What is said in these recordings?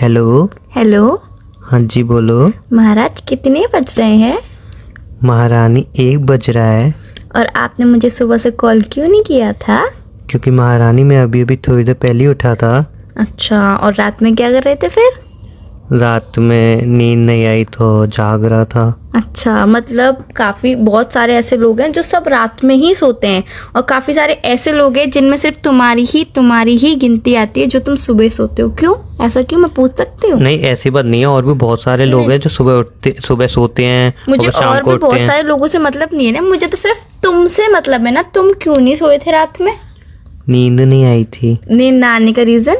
Hello. Hello. हाँ जी बोलो। महाराज कितने बज रहे हैं? महारानी 1 बज रहा है। और आपने मुझे सुबह से कॉल क्यों नहीं किया था? क्योंकि महारानी मैं अभी अभी थोड़ी देर पहले ही उठा था। अच्छा, और रात में क्या कर रहे थे फिर? रात में नींद नहीं आई तो जाग रहा था। अच्छा, मतलब बहुत सारे ऐसे लोग हैं जो सब रात में ही सोते हैं, और काफी सारे ऐसे लोग हैं जिनमें सिर्फ तुम्हारी ही गिनती आती है जो तुम सुबह सोते हो। क्यों? ऐसा क्यों, मैं पूछ सकती हूँ? नहीं ऐसी बात नहीं है, और भी बहुत सारे लोग हैं जो सुबह सोते हैं मुझे और शाम और को भी उठते बहुत हैं। सारे लोगों से मतलब नहीं है ना, मुझे तो सिर्फ तुमसे मतलब है ना। तुम क्यों नहीं सोए थे रात में? नींद नहीं आई थी। नींद ना आने का रीजन?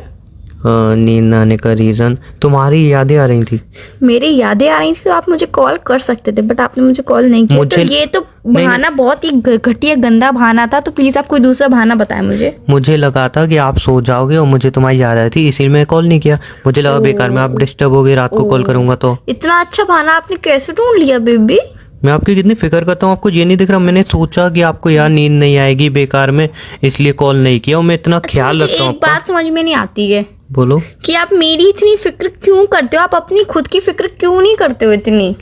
नींद ना आने का रीजन तुम्हारी यादें आ रही थी। मेरी यादें आ रही थी तो आप मुझे कॉल कर सकते थे, बट आपने मुझे कॉल नहीं किया। तो ये तो बहाना बहुत ही घटिया गंदा बहाना था। तो प्लीज आप कोई दूसरा बहाना बताएं मुझे। मुझे लगा था कि आप सो जाओगे और मुझे तुम्हारी याद आई थी, इसीलिए मैं कॉल नहीं किया। मुझे लगा बेकार में आप डिस्टर्ब हो गए, रात को कॉल करूंगा तो। इतना अच्छा बहाना आपने कैसे ढूंढ लिया बेबी? मैं आपकी कितनी फिक्र करता हूँ, आपको ये नहीं दिख रहा? मैंने सोचा कि आपको यार नींद नहीं आएगी बेकार में, इसलिए कॉल नहीं किया। और मैं इतना ख्याल रखता हूँ। एक बात समझ में नहीं आती है। बोलो। कि आप मेरी इतनी फिक्र क्यों करते हो? आप अपनी खुद की फिक्र क्यों नहीं करते हो इतनी?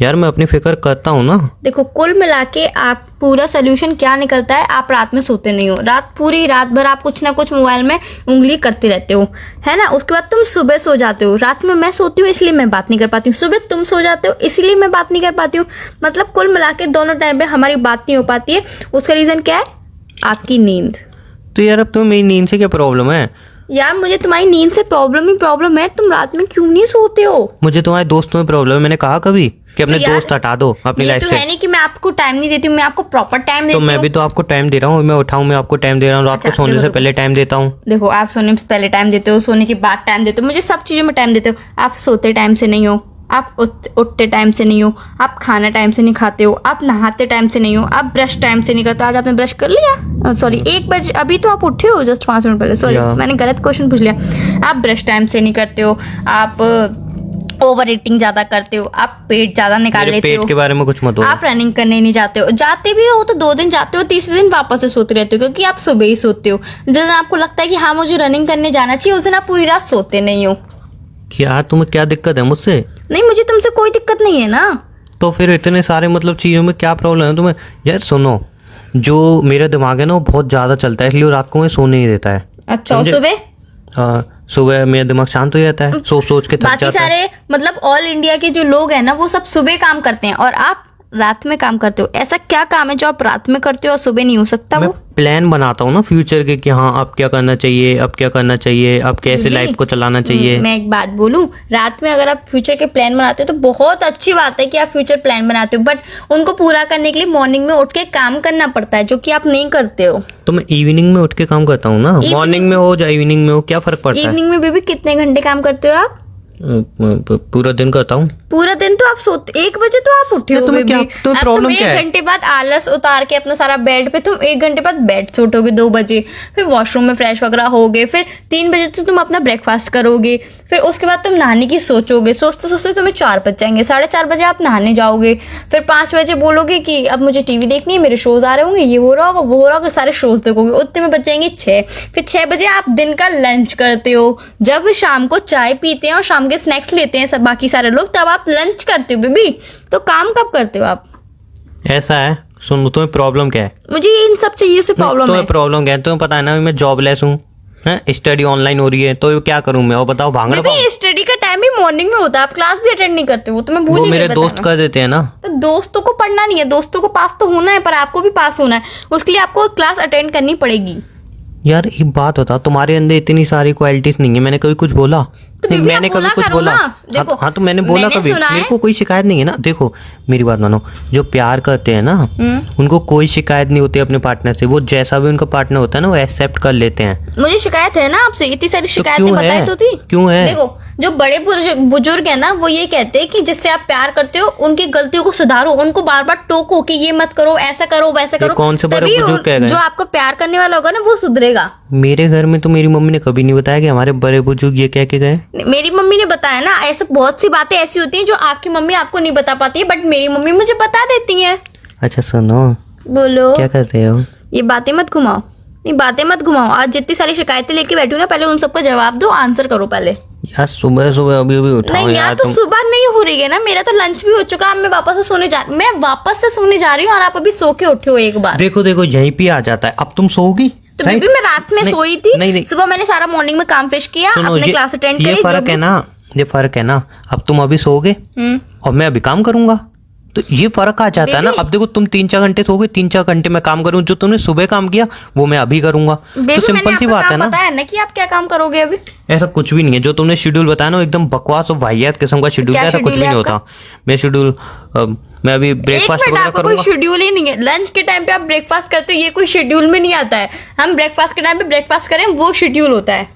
यार मैं अपनी फिक्र करता हूँ ना। देखो, कुल मिला के आप पूरा सोल्यूशन क्या निकलता है, आप रात में सोते नहीं हो। पूरी रात भर आप कुछ ना कुछ मोबाइल में उंगली करते रहते हो, है ना। उसके बाद तुम सुबह सो जाते हो। रात में मैं सोती हूँ इसलिए मैं बात नहीं कर पाती हूँ, सुबह तुम सो जाते हो इसलिए मैं बात नहीं कर पाती हूँ। मतलब कुल मिला के दोनों टाइम पे हमारी बात नहीं हो पाती है। उसका रीजन क्या है? आपकी नींद। तो यार अब तुम्हें मेरी नींद से क्या प्रॉब्लम है? यार मुझे तुम्हारी नींद से प्रॉब्लम ही प्रॉब्लम है। तुम रात में क्यों नहीं सोते हो? मुझे तुम्हारे दोस्तों में प्रॉब्लम है। मैंने कहा कभी कि अपने दोस्त हटा दो अपनी लाइफ से? ये तो है नहीं कि मैं आपको टाइम नहीं देती हूँ, मैं आपको प्रॉपर टाइम देती तो हूँ। मैं भी तो आपको टाइम दे रहा हूँ। मैं उठाऊँ, मैं आपको टाइम दे रहा हूँ। रात को सोने से पहले टाइम देता हूँ। देखो, आप सोने से पहले टाइम देते हो, सोने के बाद टाइम देते हो, मुझे सब चीजों में टाइम देते हो। आप सोते टाइम से नहीं हो, आप उठते टाइम से नहीं हो, आप खाना टाइम से नहीं खाते हो, आप नहाते टाइम से नहीं हो, आप ब्रश टाइम से नहीं करते। आज आपने ब्रश कर लिया? सॉरी, 1 बजे अभी तो आप उठे हो जस्ट 5 मिनट पहले। सॉरी, मैंने गलत क्वेश्चन पूछ लिया। आप ब्रश टाइम से नहीं करते हो, आप ओवर ईटिंग ज्यादा करते हो, आप पेट ज्यादा निकाल लेते हो। पेट के बारे में कुछ मत बोलो। आप रनिंग करने नहीं जाते हो, जाते भी हो तो 2 दिन जाते हो, तीसरे दिन वापस से सोते रहते हो, क्योंकि आप सुबह ही सोते हो। जिस दिन आपको लगता है कि हाँ मुझे रनिंग करने जाना चाहिए, उस दिन आप पूरी रात सोते नहीं हो। क्या तुम्हें क्या दिक्कत है मुझसे? नहीं, मुझे तुमसे कोई दिक्कत नहीं है ना। तो फिर इतने सारे मतलब चीज़ों में क्या प्रॉब्लम है तुम्हें? यार सुनो, जो मेरा दिमाग है ना वो बहुत ज़्यादा चलता है, इसलिए रात को मैं सोने नहीं देता है। अच्छा, सुबह? सुबह मेरा दिमाग शांत हो जाता है, सोच सोच के थक बाकी जाता है। सारे मतलब ऑल इंडिया के जो लोग हैं ना, वो सब सुबह काम करते हैं और आप रात में काम करते हो। ऐसा क्या काम है जो आप रात में करते हो और सुबह नहीं हो सकता? मैं वो प्लान बनाता हूँ ना फ्यूचर के कि हाँ अब क्या करना चाहिए, अब क्या करना चाहिए, अब कैसे लाइफ को चलाना चाहिए। मैं एक बात बोलूं, रात में अगर आप फ्यूचर के प्लान बनाते हो तो बहुत अच्छी बात है कि आप फ्यूचर प्लान बनाते हो, बट उनको पूरा करने के लिए मॉर्निंग में उठ के काम करना पड़ता है, जो कि आप नहीं करते हो। तो मैं इवनिंग में उठ के काम करता हूँ ना। मॉर्निंग में हो या इवनिंग में हो, क्या फर्क पड़ता है? इवनिंग में बेबी कितने घंटे काम करते हो आप? पूरा दिन करता हूँ। पूरा दिन तो आप सोते 1 बजे तो आप उठे हो बेबी। तुम्हें प्रॉब्लम क्या है? 1 घंटे बाद आलस उतार के अपना सारा बेड पे, तुम 1 घंटे बाद बेड से उठोगे 2 बजे, फिर वॉशरूम में फ्रेश वगैरह होगे, फिर 3 बजे से तुम अपना ब्रेकफास्ट करोगे, फिर उसके बाद तुम नहाने की सोचोगे, सोचते सोचते तुम्हें 4 बज जाएंगे, 4:30 बजे आप नहाने जाओगे, फिर 5 बजे बोलोगे कि अब मुझे टीवी देखनी है, मेरे शोज आ रहे होंगे, ये हो रहा होगा वो हो रहा होगा, सारे शोज देखोगे, उतने में बच जाएंगे 6। फिर 6 बजे आप दिन का लंच करते हो। जब शाम को चाय पीते हैं और शाम के स्नैक्स लेते हैं सब बाकी सारे लोग, तब आप लंच करते हो बेबी। तो काम कब करते हो आप? ऐसा है, सुनो तुम्हें प्रॉब्लम क्या है? मुझे इन सब चीजों से प्रॉब्लम है। तुम्हें प्रॉब्लम क्या है? तुम्हें पता है ना मैं जॉबलेस हूँ, स्टडी ऑनलाइन हो रही है, तो क्या करूँ मैं? और बताओ, भांगड़ा पाऊँ? स्टडी का टाइम ही मॉर्निंग में होता है, आप क्लास भी अटेंड नहीं करते हो, तो मैं भूल वो ही मेरे गई दोस्त बताना। कर देते हैं ना। तो दोस्तों को पढ़ना नहीं है, दोस्तों को पास तो होना है, पर आपको भी पास होना है, उसके लिए आपको क्लास अटेंड करनी पड़ेगी। यार एक बात बताओ, तुम्हारे अंदर इतनी सारी क्वालिटीज नहीं है, मैंने कभी कुछ बोला? तो बेबी मैंने आप कभी कुछ करो बोला? ना। देखो, हाँ तो मैंने बोला मैंने कभी? सुना है। मेरे को कोई शिकायत नहीं है ना। देखो मेरी बात मानो, जो प्यार करते हैं ना उनको कोई शिकायत नहीं होती अपने पार्टनर से। वो जैसा भी उनका पार्टनर होता है ना वो एक्सेप्ट कर लेते हैं। मुझे शिकायत है ना आपसे, इतनी सारी शिकायतें क्यों बताई है? तो थी। क्यों है? देखो, जो बड़े बुजुर्ग है ना, वो ये कहते हैं कि जिससे आप प्यार करते हो उनकी गलतियों को सुधारो, उनको बार बार टोको कि ये मत करो, ऐसा करो, वैसा करो। कौन से बड़े तभी बुजुर्ग कह रहे हैं? जो आपको प्यार करने वाला होगा ना वो सुधरेगा। मेरे घर में तो मेरी मम्मी ने कभी नहीं बताया कि हमारे बड़े बुजुर्ग ये कह के गए। मेरी मम्मी ने बताया ना, ऐसे बहुत सी बातें ऐसी होती हैं जो आपकी मम्मी आपको नहीं बता पाती है, बट मेरी मम्मी मुझे बता देती हैं। अच्छा सुनो, बोलो। क्या करते हो? ये बातें मत घुमाओ। नहीं बातें मत घुमाओ, आज जितनी सारी शिकायतें लेके बैठी हूँ ना, पहले उन सबका जवाब दो, आंसर करो पहले। यार सुबह सुबह अभी अभी उठाओ नहीं यार, तो तुम। सुबह नहीं हो रही है ना, मेरा तो लंच भी हो चुका, अब मैं वापस से सोने जा रही हूँ और आप अभी सो के उठे हो एक बार। देखो देखो यहीं पे आ जाता है, अब तुम सोओगी? तो बेबी मैं रात में नहीं, सोई थी, नहीं। सुबह मैंने सारा मॉर्निंग में काम फिश किया, सुनो, अपने क्लास अटेंड ये करी। फर्क है ना, ये फर्क है ना। अब तुम अभी सोओगे और मैं अभी काम करूंगा, तो ये फर्क आ जाता है ना। अब देखो तुम 3-4 घंटे सोओगे, 3-4 घंटे मैं काम करूँ, जो तुमने सुबह काम किया वो मैं अभी करूंगा। तो सिंपल सी बात है ना। बताया ना कि आप क्या काम करोगे अभी। ऐसा कुछ भी नहीं है, जो तुमने शेड्यूल बताया ना एकदम बकवास और वाहियात किस्म का शेड्यूल है, ऐसा कुछ भी नहीं होता। मैं शेड्यूल मैं अभी ब्रेकफास्ट वगैरह आपका करूंगा। कोई शेड्यूल ही नहीं है, लंच के टाइम पे आप ब्रेकफास्ट करते हो, ये कोई शेड्यूल में नहीं आता है। हम ब्रेकफास्ट के टाइम पे ब्रेकफास्ट करें, वो शेड्यूल होता है।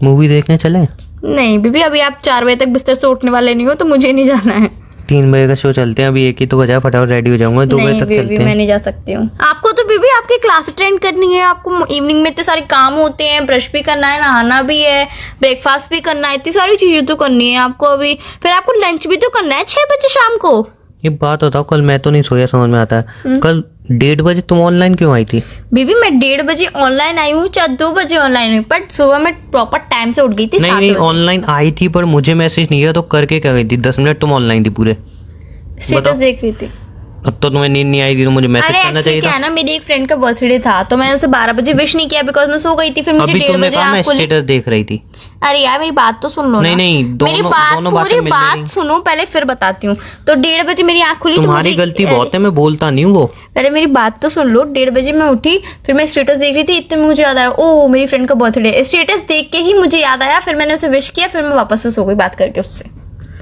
मूवी देखने चले? नहीं बीबी, अभी आप 4 बजे तक बिस्तर से उठने वाले नहीं हो, तो मुझे नहीं जाना है। 3 बजे का शो चलते हैं, अभी 1 ही तो बजा, फटाफट रेडी हो जाऊंगा, 2 बजे तक चलते हैं। मैं नहीं जा सकती हूँ। आपको तो बीबी आपकी क्लास अटेंड करनी है, आपको इवनिंग में इतने सारे काम होते हैं, ब्रश भी करना है, नहाना भी है, ब्रेकफास्ट भी करना है, इतनी सारी चीजें तो करनी है आपको अभी। फिर आपको लंच भी तो करना है 6 बजे शाम को। ये बात बताओ, कल मैं तो नहीं सोया, समझ में आता है। कल 1:30 बजे तुम ऑनलाइन क्यों आई थी? बीबी मैं 1:30 बजे ऑनलाइन आई हूँ, चाहे 2 बजे ऑनलाइन हुई, बट सुबह मैं प्रॉपर टाइम से उठ गई थी। नहीं ऑनलाइन आई थी, पर मुझे मैसेज नहीं किया, तो करके क्या गई थी? 10 मिनट तुम ऑनलाइन थी पूरे। स्टेटस देख रही थी। अब तो तुम्हें नींद नहीं आई थी, तो मुझे मैसेज अरे करना एक्चुअली चाहिए क्या था। है ना, मेरी एक फ्रेंड का बर्थडे था, तो मैंने उसे 12 बजे विश नहीं किया बिकॉज मैं सो गई थी। फिर मुझे अभी 1:30 तुमने बजे कहा मैं आँख खुली। स्टेटस देख रही थी। अरे यार मेरी बात तो सुन लो ना। नहीं, मेरी दोनों बात बातें पूरी मिल बात रही। सुनो पहले, फिर बताती हूँ। तो 1:30 बजे मेरी आँख खुली, तो तुम्हारी मुझे गलती बहुत है, मैं बोलता नहीं हूँ वो। पहले मेरी बात तो सुन लो। 1:30 बजे मैं उठी, फिर मैं स्टेटस देख रही थी, इतने में मुझे याद आया ओ मेरी फ्रेंड का बर्थडे। स्टेटस देख के ही मुझे याद आया, फिर मैंने उसे विश किया, फिर मैं वापस से सो गई बात करके उससे।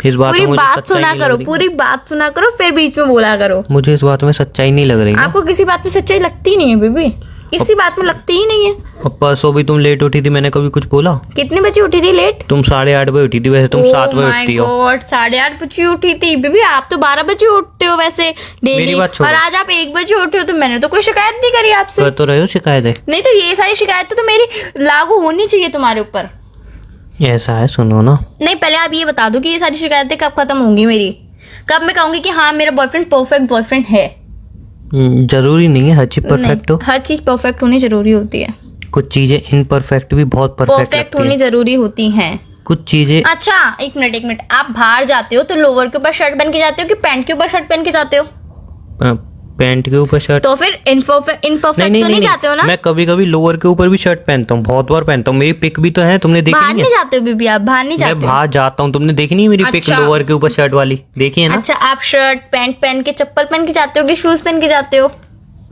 इस बात पूरी में मुझे बात सच्चाई सुना नहीं लग करो, रही। पूरी बात सुना करो, फिर बीच में बोला करो। मुझे इस बात में सच्चाई नहीं लग रही ना। आपको किसी बात में सच्चाई लगती नहीं है बेबी, किसी बात में लगती ही नहीं है। और परसों भी तुम लेट उठी थी, मैंने कभी कुछ बोला? कितने बजे उठी थी लेट? तुम 8:30 बजे उठी थी, वैसे तुम 7 बजे उठती हो। 8:30 बजे उठी थी बेबी, आप तो 12 बजे उठते हो वैसे डेली, मेरी बात छोड़ो। और आज आप 1 बजे उठे हो, तो मैंने तो कोई शिकायत नहीं करी आपसे। कर तो रहे हो शिकायत है। नहीं तो ये सारी शिकायतें तो मेरी लागू होनी चाहिए तुम्हारे ऊपर। ऐसा है, सुनो ना। नहीं पहले आप ये बता दो कि ये सारी शिकायतें कब खत्म होंगी मेरी, कब मैं कहूंगी कि हाँ मेरा बॉयफ्रेंड परफेक्ट बॉयफ्रेंड है। जरूरी नहीं है हर चीज परफेक्ट हो। हर चीज परफेक्ट होनी जरूरी होती है, कुछ चीजें इनपरफेक्ट भी बहुत परफेक्ट परफेक्ट लगती होनी है। जरूरी होती हैं। कुछ चीजें अच्छा एक मिनट, आप बाहर जाते हो तो लोअर के ऊपर शर्ट पहन के जाते हो कि पैंट के ऊपर शर्ट पहन के जाते हो? पैंट के ऊपर शर्ट। तो फिर इनपरफेक्ट तो नहीं जाते हो ना? मैं कभी कभी लोअर के ऊपर भी शर्ट पहनता हूँ, बहुत बार पहनता हूँ। मेरी पिक भी तो है, तुमने देखी बाहर नहीं नहीं है? जाते हो बीबी, आप बाहर नहीं मैं जाते हो? बाहर जाता हूँ, तुमने देखी नहीं है मेरी पिक अच्छा। लोअर के ऊपर शर्ट वाली? देखी है ना? अच्छा आप शर्ट पैंट पहन के, चप्पल पहन के जाते हो कि शूज पहन के जाते हो?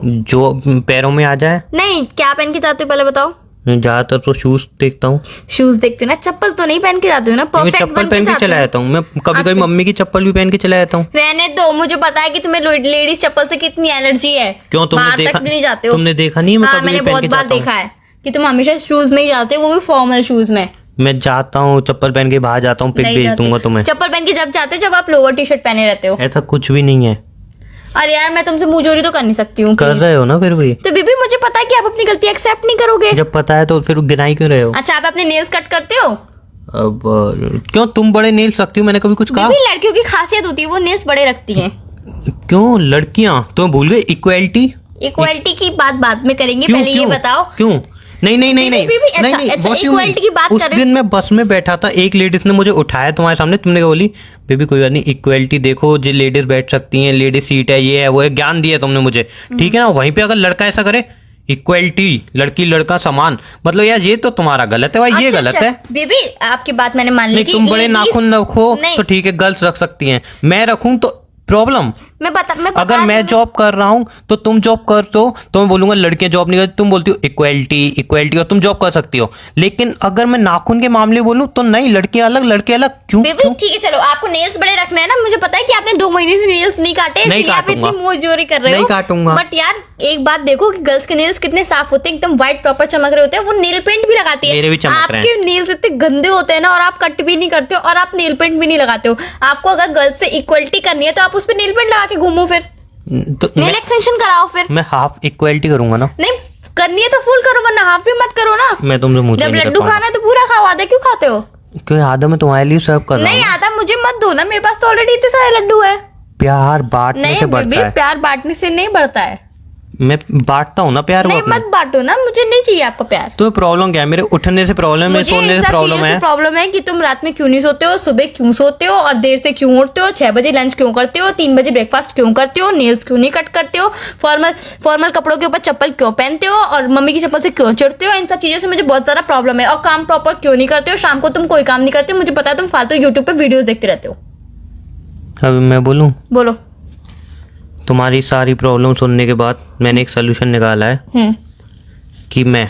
जो पैरों में आ जाए। नहीं क्या पहन के जाते हो पहले बताओ? ज्यादातर तो शूज देखता हूँ। शूज देखते हो ना, चप्पल तो नहीं पहन के जाते हो ना? मैं परफेक्ट चप्पल बन के पहन के जाते चला हो? जाता हूँ। मैं कभी कभी अच्छा। मम्मी की चप्पल भी पहन के चला जाता हूँ। रहने दो, मुझे पता है कि तुम्हें लेडीज चप्पल से कितनी एलर्जी है। क्यों, तुमने बाहर देखा? तक भी नहीं जाते हो? तुमने देखा नहीं है? मैं हाँ कभी मैंने भी पहन बहुत के बार जाता हूँ। देखा है कि तुम हमेशा शूज में ही जाते हो, वो भी फॉर्मल शूज में। मैं जाता हूँ चप्पल पहन के बाहर जाता हूँ, पिक नहीं भेज जाते। दूंगा तुम्हें। चप्पल पहन के जब जाते हो जब आप लोअर टी शर्ट पहने रहते हो। ऐसा कुछ भी नहीं है। अरे यार मैं तुमसे मुंहजोरी तो कर नहीं सकती हूँ कर please। रहे हो ना फिर भी। तो बीबी मुझे पता है कि आप अपनी गलती एक्सेप्ट नहीं करोगे। जब पता है तो फिर गिनाई क्यों रहे हो? अच्छा आप अपने नेल्स कट करते हो? अब क्यों, तुम बड़े नेल्स रखती हो? मैंने कभी कुछ कहा? बीबी लड़कियों की खासियत होती है, वो नेल्स बड़े रखती हैं। क्यों लड़कियां, तुम भूल गए इक्वालिटी? इक्वालिटी की बात बाद में करेंगे, क्यों, पहले ये क्यों? बताओ। क्यों? नहीं नहीं नहीं नहीं बीबी, अच्छा, नहीं, अच्छा, what you equality mean? की बात उस कर रहे हो? दिन मैं बस में बैठा था, एक लेडीज ने मुझे उठाया तुम्हारे सामने, तुमने क्या बोली? बेबी कोई बात नहीं, इक्वालिटी देखो, जो लेडीज बैठ सकती हैं, लेडीज सीट है, ये है वो है, ज्ञान दिया तुमने मुझे, ठीक है ना? वहीं पे अगर लड़का ऐसा करे, इक्वालिटी, लड़की लड़का समान, मतलब यार ये तो तुम्हारा गलत है भाई, ये अच्छा, गलत अच्छा, है। बीबी आपकी बात मैंने मान ली नहीं कि तुम बड़े ladies- नाखून रखो नहीं, तो ठीक है, गर्ल्स रख सकती हैं, मैं रखूं तो प्रॉब्लम। मैं बता अगर रही मैं हूँ। जॉब कर रहा हूं तो तुम जॉब कर तो मैं बोलूंगा लड़कियां जॉब नहीं करती, तुम बोलती हो इक्वालिटी इक्वालिटी और तुम जॉब कर सकती हो। लेकिन अगर मैं नाखून के मामले बोलूं तो नहीं, लड़कियां अलग लड़के अलग। क्यों बेबी क्यों? ठीक है चलो, आपको नेल्स बड़े रखने हैं ना, मुझे पता है कि आपने 2 महीने से नेल्स नहीं काटे, नहीं इसलिए आप इतनी काटूंगा। मुंहजोरी कर रहे हो। नहीं काटूंगा। बट यार एक बात देखो कि गर्ल्स के नेल्स कितने साफ होते हैं, एकदम व्हाइट प्रॉपर चमक रहे होते हैं, वो नेल पेंट भी लगाती है। मेरे भी चमक रहे हैं। आपके नेल्स इतने गंदे होते हैं ना, और आप कट भी नहीं करते हो, और आप नेल पेंट भी नहीं लगाते हो। आपको अगर गर्ल्स से इक्वलिटी करनी है तो आप उस पर नेल पेंट लगा के घूमो, फिर तो नेल एक्सटेंशन कराओ फिर। मैं हाफ इक्वालिटी करूंगा ना। नहीं करनी है तो फुल करो, वरना हाफ भी मत करो ना। मैं तुमसे मुझे जब नहीं कर लड्डू पाऊंगा। खाना है तो पूरा खाओ, आधा क्यों खाते हो? क्यों, आधा मैं तुम्हारे लिए सर्व कर रहा नहीं हूँ। आधा मुझे मत दो ना, मेरे पास तो ऑलरेडी इतने सारे लड्डू है। प्यार बांटने नहीं से बेबी, बढ़ता है। प्यार बांटने से नहीं बढ़ता है। मैं बांटता हूँ ना प्यार वो नहीं अपना। मत बांटो ना, मुझे नहीं चाहिए आपका प्यार। तो प्रॉब्लम क्या है? मेरे उठने से प्रॉब्लम है, सोने से प्रॉब्लम है। प्रॉब्लम है कि तुम रात में क्यों नहीं सोते हो, सुबह क्यों सोते हो और देर से क्यों उठते हो, 6 बजे लंच क्यों करते हो, 3 बजे ब्रेकफास्ट क्यों करते हो, नेल्स क्यों नहीं कट करते हो, फॉर्मल कपड़ों के ऊपर चप्पल क्यों पहनते हो और मम्मी की चप्पल से क्यों चिढ़ते हो। इन सब चीजों से मुझे बहुत सारा प्रॉब्लम है। और काम प्रॉपर क्यों नहीं करते हो, शाम को तुम कोई काम नहीं करते हो, मुझे पता है तुम फालतू यूट्यूब पे वीडियोस देखते रहते हो। अभी मैं बोलूँ? बोलो। तुम्हारी सारी प्रॉब्लम सुनने के बाद मैंने एक सोल्यूशन निकाला है कि मैं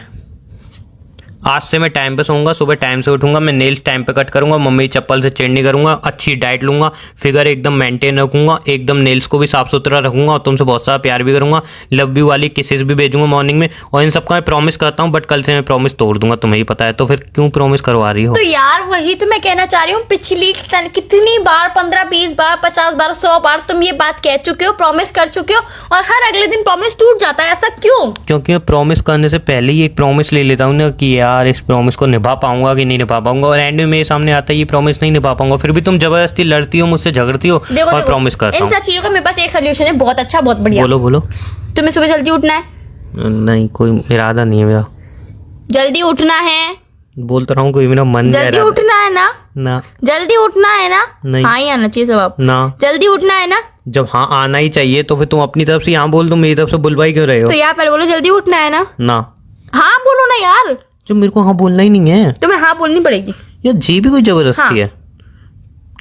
आज से मैं टाइम पे सोऊंगा, सुबह टाइम से उठूंगा, मैं नेल्स टाइम पे कट करूंगा, मम्मी की चप्पल से चिढ़ नहीं करूंगा, अच्छी डाइट लूंगा, फिगर एकदम मेंटेन रखूंगा, एकदम नेल्स को भी साफ सुथरा रखूंगा और तुमसे बहुत सारा प्यार भी करूंगा, लव यू वाली किसेस भी भेजूंगा मॉर्निंग में। और इन सबका मैं प्रॉमिस करता हूँ, बट कल से मैं प्रॉमिस तोड़ दूंगा, तुम्हें ही पता है। तो फिर क्यों प्रॉमिस करवा रही हो? तो यार वही तो मैं कहना चाह रही हूँ, पिछली कितनी बार 15 20 बार 50 बार 100 बार तुम ये बात कह चुके हो, प्रॉमिस कर चुके हो और हर अगले दिन प्रॉमिस टूट जाता है। ऐसा क्यों? क्योंकि मैं प्रॉमिस करने से पहले ही एक प्रॉमिस ले लेता हूँ ना कि यार इस प्रॉमिस को निभा पाऊंगा कि नहीं निभा पाऊंगा, और एंड में मेरे सामने आता है ये प्रॉमिस नहीं निभा पाऊंगा, फिर भी तुम जबरदस्ती लड़ती हो मुझसे, झगड़ती हो और प्रॉमिस करता इन हूँ। सब चीजों का मेरे पास एक सोल्यूशन है, बहुत अच्छा, बहुत बढ़िया। बोलो बोलो। तुम्हें सुबह जल्दी उठना है। नहीं, कोई इरादा नहीं है मेरा। जल्दी उठना है। बोलता रहा हूँ, कोई मेरा मन नहीं। जल्दी उठना है ना। ना। जल्दी उठना है ना। नहीं। हाँ ही आना चाहिए जवाब। ना। जल्दी उठना है ना। जब हाँ आना ही चाहिए तो फिर तुम अपनी तरफ से यहाँ बोल दो, मेरी तरफ से बुलवाई क्यों रहे हो? तो यार पहले बोलो जल्दी उठना है ना। ना। हाँ बोलो ना यार। जो मेरे को हाँ बोलना ही नहीं है। तुम्हें हाँ बोलनी पड़ेगी। यार जी भी कोई जबरदस्ती हाँ। है।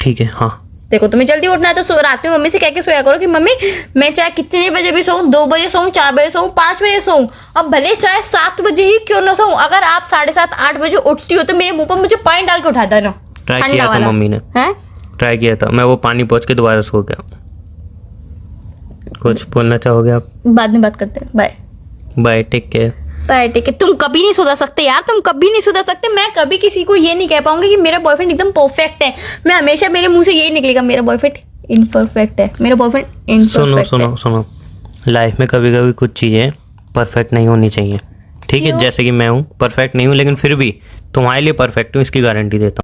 ठीक है हाँ। देखो तुम्हें जल्दी उठना है तो रात में मम्मी से कह के सोया करो कि मम्मी मैं चाहे कितने बजे भी सोऊं, 2 बजे सोऊं, 4 बजे सोऊं, 5 बजे सोऊं, अब भले चाहे 7 बजे ही क्यों ना सोऊं, अगर आप 7:30 8 बजे उठती हो तो मेरे मुंह पर मुझे पानी डाल के उठा देना। ट्राई किया था मम्मी ने। हैं? ट्राई किया था मैं, वो पानी पहुंच के दोबारा सो गया। कुछ बोलना चाहोगे आप? बाद में बात करते हैं। Bye bye, take care. Bye, ठीक है। तुम कभी नहीं सुधर सकते यार, तुम कभी नहीं सुधर सकते। मैं कभी किसी को ये नहीं कह पाऊंगी कि मेरा बॉयफ्रेंड एकदम परफेक्ट है। मैं हमेशा मेरे मुंह से यही निकलेगा मेरा बॉयफ्रेंड इनपरफेक्ट है, मेरा बॉयफ्रेंड इनपरफेक्ट है। सुनो, लाइफ में कभी कभी कुछ चीज़ें परफेक्ट नहीं होनी चाहिए, ठीक है? जैसे कि मैं हूँ परफेक्ट नहीं हूँ, लेकिन फिर भी तुम्हारे लिए परफेक्ट हूँ, इसकी गारंटी देता हूँ।